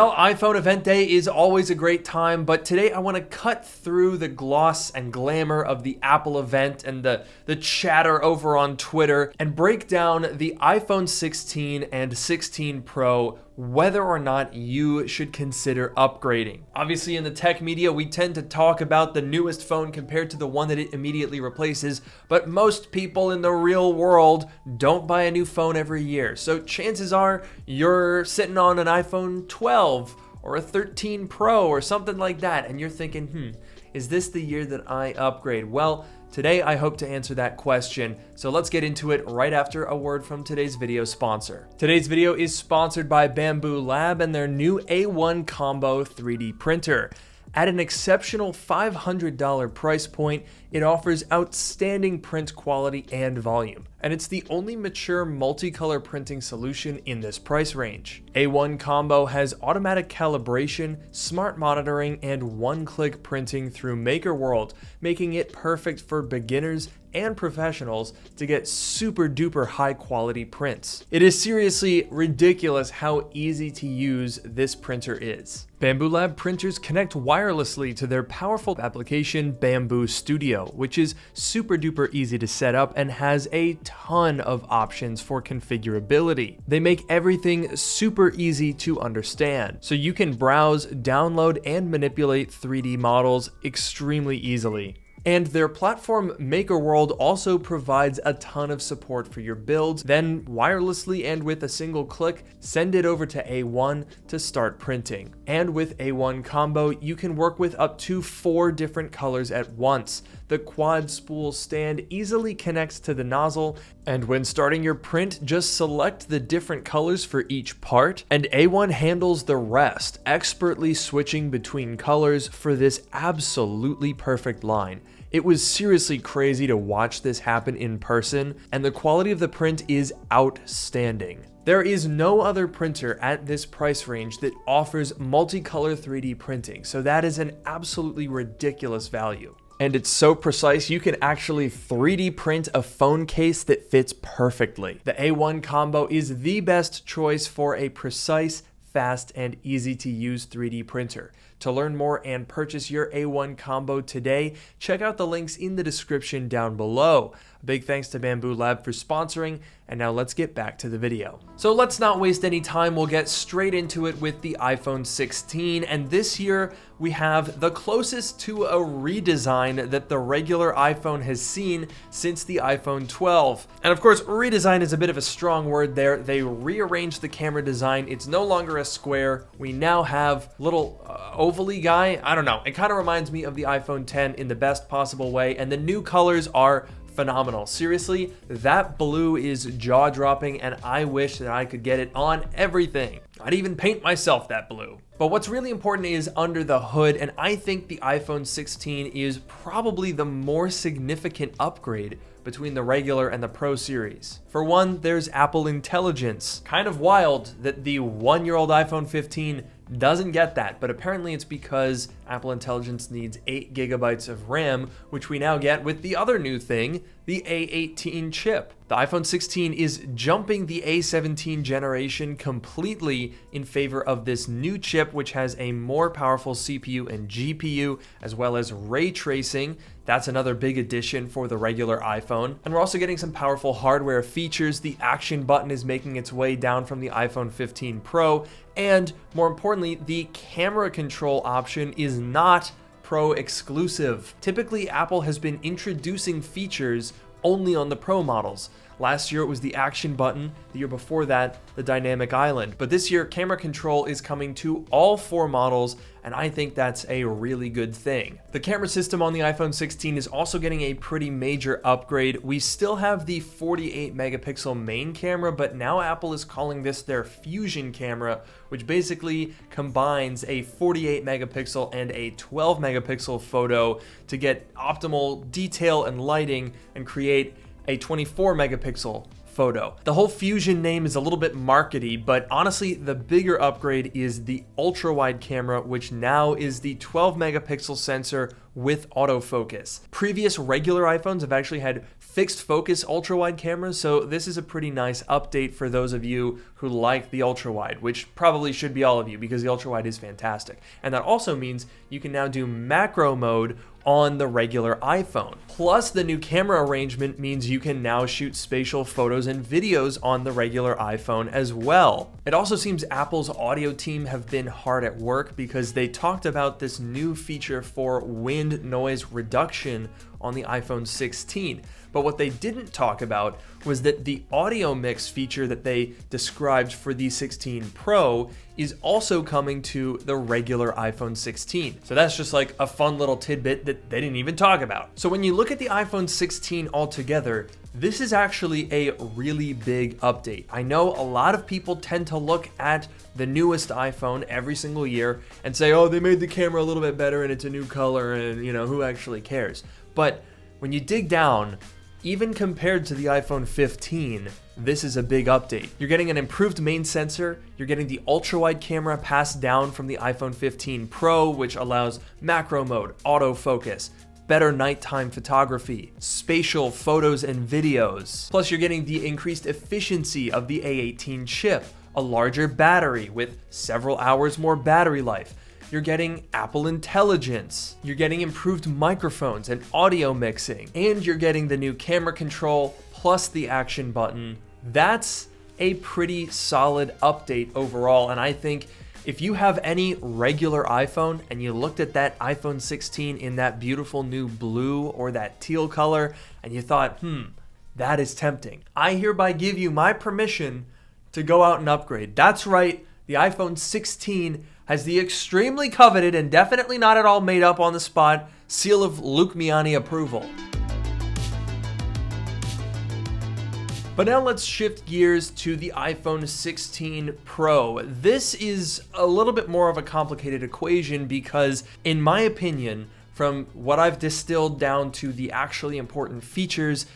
Well, iPhone event day is always a great time, but today I want to cut through the gloss and glamour of the Apple event and the chatter over on Twitter and break down the iPhone 16 and 16 Pro, whether or not you should consider upgrading. Obviously, in the tech media, we tend to talk about the newest phone compared to the one that it immediately replaces, but most people in the real world don't buy a new phone every year. So chances are you're sitting on an iPhone 12 or a 13 Pro or something like that, and you're thinking, is this the year that I upgrade? Well, today I hope to answer that question, so let's get into it right after a word from today's video sponsor. Today's video is sponsored by Bamboo Lab and their new A1 Combo 3D printer. At an exceptional $500 price point, it offers outstanding print quality and volume, and it's the only mature multicolor printing solution in this price range. A1 Combo has automatic calibration, smart monitoring, and one-click printing through MakerWorld, making it perfect for beginners and professionals to get super duper high quality prints. It is seriously ridiculous how easy to use this printer is. Bamboo Lab printers connect wirelessly to their powerful application Bamboo Studio, which is super duper easy to set up and has a ton of options for configurability. They make everything super easy to understand, so you can browse, download, and manipulate 3D models extremely easily. And their platform MakerWorld also provides a ton of support for your builds. Then wirelessly and with a single click, send it over to A1 to start printing. And with A1 Combo, you can work with up to 4 different colors at once. The quad spool stand easily connects to the nozzle, and when starting your print, just select the different colors for each part, and A1 handles the rest, expertly switching between colors for this absolutely perfect line. It was seriously crazy to watch this happen in person, and the quality of the print is outstanding. There is no other printer at this price range that offers multicolor 3D printing, so that is an absolutely ridiculous value. And it's so precise, you can actually 3D print a phone case that fits perfectly. The A1 Combo is the best choice for a precise, fast, and easy to use 3D printer. To learn more and purchase your A1 Combo today, check out the links in the description down below. A big thanks to Bamboo Lab for sponsoring, and now let's get back to the video. So let's not waste any time, we'll get straight into it with the iPhone 16, and this year we have the closest to a redesign that the regular iPhone has seen since the iPhone 12. And of course, redesign is a bit of a strong word there. They rearranged the camera design. It's no longer a square. We now have little ovally guy. I don't know. It kind of reminds me of the iPhone 10 in the best possible way, and the new colors are phenomenal. Seriously, that blue is jaw-dropping, and I wish that I could get it on everything. I'd even paint myself that blue. But what's really important is under the hood, and I think the iPhone 16 is probably the more significant upgrade between the regular and the Pro series. For one, there's Apple Intelligence. Kind of wild that the one-year-old iPhone 15 doesn't get that, but apparently it's because Apple Intelligence needs 8 gigabytes of RAM, which we now get with the other new thing, the A18 chip. The iPhone 16 is jumping the A17 generation completely in favor of this new chip, which has a more powerful CPU and GPU, as well as ray tracing. That's another big addition for the regular iPhone. And we're also getting some powerful hardware features. The action button is making its way down from the iPhone 15 Pro, and more importantly, the camera control option is not Pro exclusive. Typically, Apple has been introducing features only on the Pro models. Last year it was the action button, the year before that the dynamic island. But this year camera control is coming to all 4 models, and I think that's a really good thing. The camera system on the iPhone 16 is also getting a pretty major upgrade. We still have the 48 megapixel main camera, but now Apple is calling this their Fusion camera, which basically combines a 48 megapixel and a 12 megapixel photo to get optimal detail and lighting and create a 24 megapixel photo. The whole Fusion name is a little bit markety, but honestly, the bigger upgrade is the ultra wide camera, which now is the 12 megapixel sensor with autofocus. Previous regular iPhones have actually had fixed focus ultra-wide cameras, so this is a pretty nice update for those of you who like the ultra-wide, which probably should be all of you because the ultra-wide is fantastic. And that also means you can now do macro mode on the regular iPhone. Plus, the new camera arrangement means you can now shoot spatial photos and videos on the regular iPhone as well. It also seems Apple's audio team have been hard at work because they talked about this new feature for wind noise reduction on the iPhone 16. But what they didn't talk about was that the audio mix feature that they described for the 16 Pro is also coming to the regular iPhone 16. So that's just like a fun little tidbit that they didn't even talk about. So when you look at the iPhone 16 altogether, this is actually a really big update. I know a lot of people tend to look at the newest iPhone every single year and say, oh, they made the camera a little bit better and it's a new color and, you know, who actually cares? But when you dig down, even compared to the iPhone 15, this is a big update. You're getting an improved main sensor, you're getting the ultra-wide camera passed down from the iPhone 15 Pro, which allows macro mode, autofocus, better nighttime photography, spatial photos and videos. Plus, you're getting the increased efficiency of the A18 chip, a larger battery with several hours more battery life. You're getting Apple Intelligence, you're getting improved microphones and audio mixing, and you're getting the new camera control plus the action button. That's a pretty solid update overall, and I think if you have any regular iPhone and you looked at that iPhone 16 in that beautiful new blue or that teal color and you thought, that is tempting, I hereby give you my permission to go out and upgrade. That's right, the iPhone 16 has the extremely coveted and definitely not at all made up on the spot seal of Luke Miani approval. But now let's shift gears to the iPhone 16 Pro. This is a little bit more of a complicated equation because, in my opinion, from what I've distilled down to the actually important features,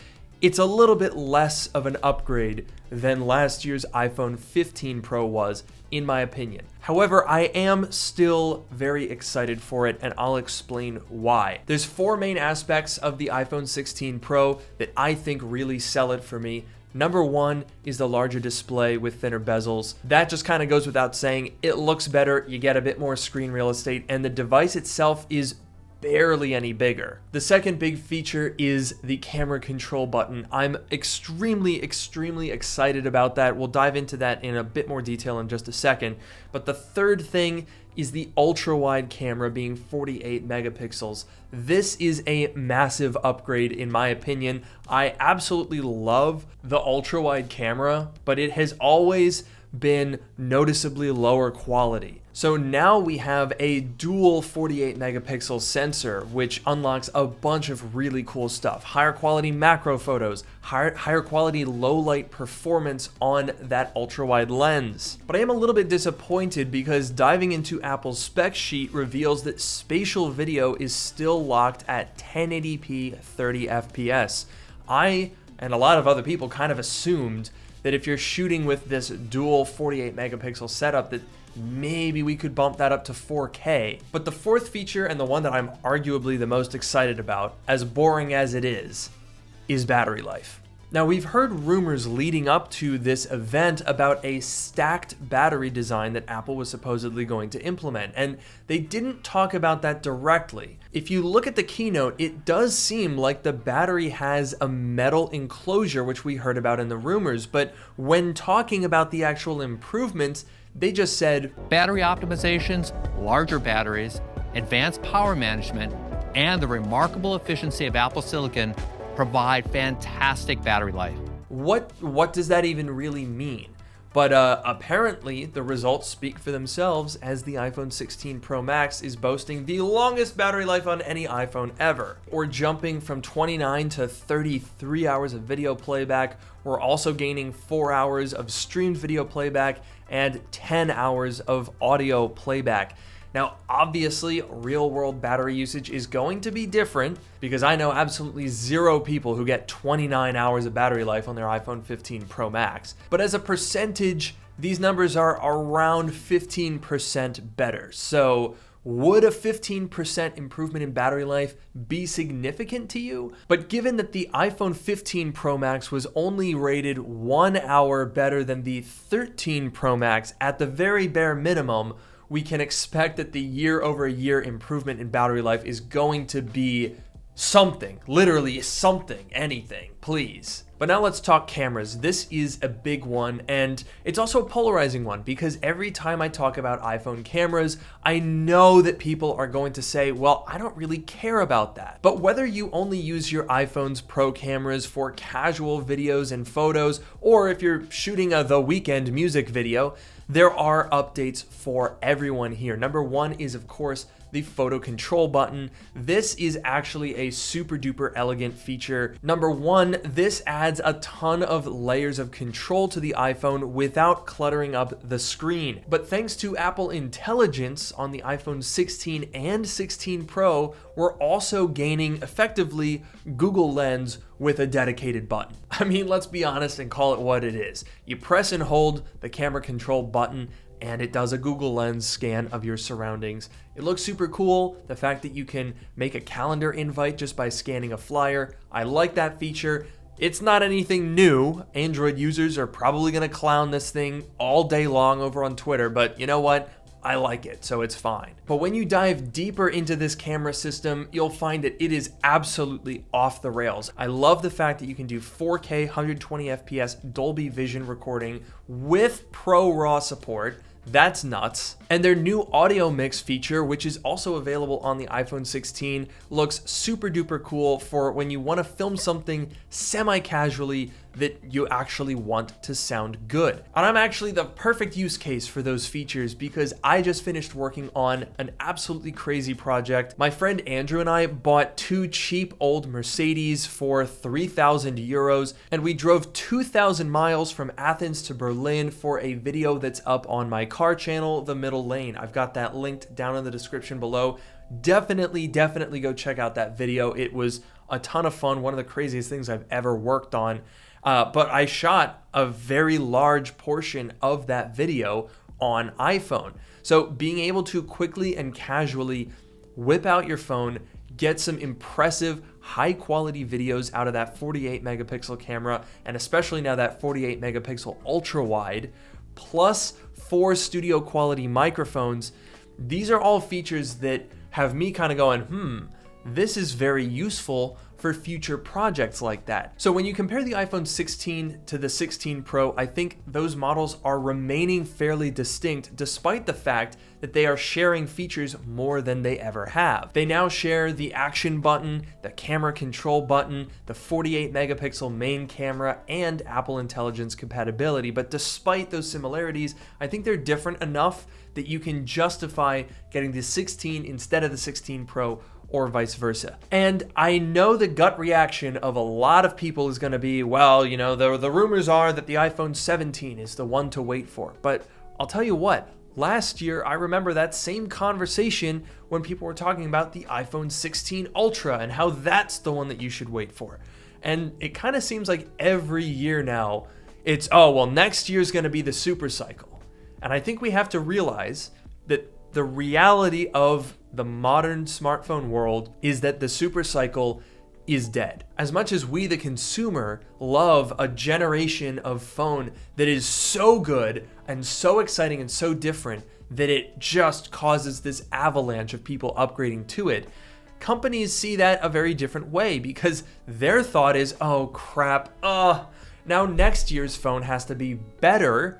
it's a little bit less of an upgrade than last year's iPhone 15 Pro was, in my opinion. However, I am still very excited for it, and I'll explain why. There's four main aspects of the iPhone 16 Pro that I think really sell it for me. Number one is the larger display with thinner bezels. That just kind of goes without saying. It looks better, you get a bit more screen real estate, and the device itself is barely any bigger. The second big feature is the camera control button. I'm extremely excited about that. We'll dive into that in a bit more detail in just a second. But the third thing is the ultra-wide camera being 48 megapixels. This is a massive upgrade in my opinion. I absolutely love the ultra-wide camera, but it has always been noticeably lower quality. So now we have a dual 48 megapixel sensor, which unlocks a bunch of really cool stuff. Higher quality macro photos, higher quality low light performance on that ultra wide lens. But I am a little bit disappointed because diving into Apple's spec sheet reveals that spatial video is still locked at 1080p 30 FPS. I and a lot of other people kind of assumed that if you're shooting with this dual 48 megapixel setup that maybe we could bump that up to 4K. But the fourth feature, and the one that I'm arguably the most excited about, as boring as it is battery life. Now, we've heard rumors leading up to this event about a stacked battery design that Apple was supposedly going to implement, and they didn't talk about that directly. If you look at the keynote, it does seem like the battery has a metal enclosure, which we heard about in the rumors, but when talking about the actual improvements, they just said, battery optimizations, larger batteries, advanced power management, and the remarkable efficiency of Apple Silicon provide fantastic battery life. What does that even really mean? But apparently the results speak for themselves, as the iPhone 16 Pro Max is boasting the longest battery life on any iPhone ever. We're jumping from 29 to 33 hours of video playback. We're also gaining 4 hours of streamed video playback and 10 hours of audio playback. Now, obviously, real-world battery usage is going to be different because I know absolutely zero people who get 29 hours of battery life on their iPhone 15 Pro Max. But as a percentage, these numbers are around 15% better. So Would a 15% improvement in battery life be significant to you? But given that the iPhone 15 Pro Max was only rated 1 hour better than the 13 Pro Max at the very bare minimum, we can expect that the year-over-year improvement in battery life is going to be something, literally something, anything, please. But now let's talk cameras. This is a big one, and it's also a polarizing one because every time I talk about iPhone cameras, I know that people are going to say, well, I don't really care about that. But whether you only use your iPhone's Pro cameras for casual videos and photos, or if you're shooting a The Weeknd music video, there are updates for everyone here. Number one is, of course, the photo control button. This is actually a super duper elegant feature. Number one, this adds a ton of layers of control to the iPhone without cluttering up the screen. But thanks to Apple Intelligence on the iPhone 16 and 16 Pro, we're also gaining effectively Google Lens with a dedicated button. I mean, let's be honest and call it what it is. You press and hold the camera control button and it does a Google Lens scan of your surroundings. It looks super cool. The fact that you can make a calendar invite just by scanning a flyer, I like that feature. It's not anything new. Android users are probably gonna clown this thing all day long over on Twitter, but you know what? I like it, so it's fine. But when you dive deeper into this camera system, you'll find that it is absolutely off the rails. I love the fact that you can do 4K 120 FPS Dolby Vision recording with Pro RAW support. That's nuts. And their new audio mix feature, which is also available on the iPhone 16, looks super duper cool for when you want to film something semi-casually that you actually want to sound good. And I'm actually the perfect use case for those features because I just finished working on an absolutely crazy project. My friend Andrew and I bought two cheap old Mercedes for 3,000 euros, and we drove 2,000 miles from Athens to Berlin for a video that's up on my car channel, The Middle Lane. I've got that linked down in the description below. Definitely go check out that video. It was a ton of fun, one of the craziest things I've ever worked on. But I shot a very large portion of that video on iPhone. So being able to quickly and casually whip out your phone, get some impressive high quality videos out of that 48 megapixel camera, and especially now that 48 megapixel ultra wide, plus 4 studio quality microphones, these are all features that have me kind of going, this is very useful for future projects like that. So when you compare the iPhone 16 to the 16 Pro, I think those models are remaining fairly distinct despite the fact that they are sharing features more than they ever have. They now share the action button, the camera control button, the 48 megapixel main camera, and Apple Intelligence compatibility. But despite those similarities, I think they're different enough that you can justify getting the 16 instead of the 16 Pro or vice versa. And I know the gut reaction of a lot of people is going to be, well, you know, the rumors are that the iPhone 17 is the one to wait for. But I'll tell you what, last year I remember that same conversation when people were talking about the iPhone 16 Ultra and how that's the one that you should wait for. And it kind of seems like every year now it's, oh, well, next year's going to be the super cycle. And I think we have to realize that the reality of the modern smartphone world is that the super cycle is dead. As much as we, the consumer, love a generation of phone that is so good and so exciting and so different that it just causes this avalanche of people upgrading to it, companies see that a very different way because their thought is, oh crap, now next year's phone has to be better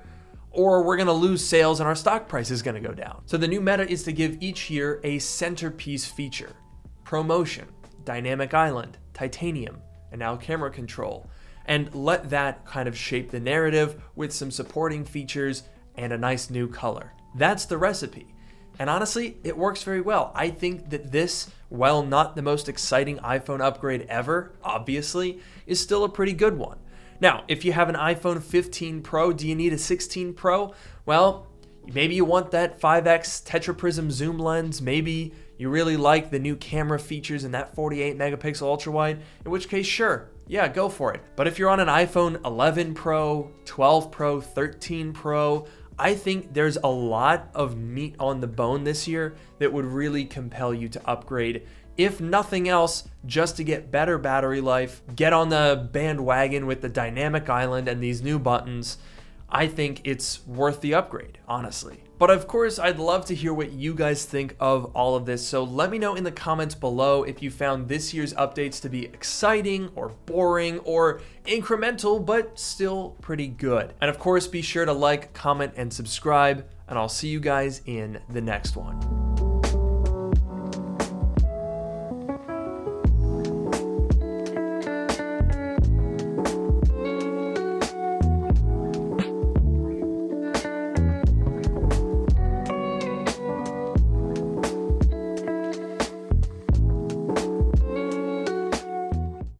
or we're gonna lose sales and our stock price is gonna go down. So the new meta is to give each year a centerpiece feature: ProMotion, Dynamic Island, Titanium, and now camera control, and let that kind of shape the narrative with some supporting features and a nice new color. That's the recipe. And honestly, it works very well. I think that this, while not the most exciting iPhone upgrade ever, obviously, is still a pretty good one. Now, if you have an iPhone 15 Pro, do you need a 16 Pro? Well, maybe you want that 5x tetraprism zoom lens. Maybe you really like the new camera features and that 48 megapixel ultra wide, in which case, sure, yeah, go for it. But if you're on an iPhone 11 Pro, 12 Pro, 13 Pro, I think there's a lot of meat on the bone this year that would really compel you to upgrade. If nothing else, just to get better battery life, get on the bandwagon with the dynamic island and these new buttons. I think it's worth the upgrade, honestly. But of course, I'd love to hear what you guys think of all of this, so let me know in the comments below if you found this year's updates to be exciting or boring or incremental, but still pretty good. And of course, be sure to like, comment, and subscribe, and I'll see you guys in the next one.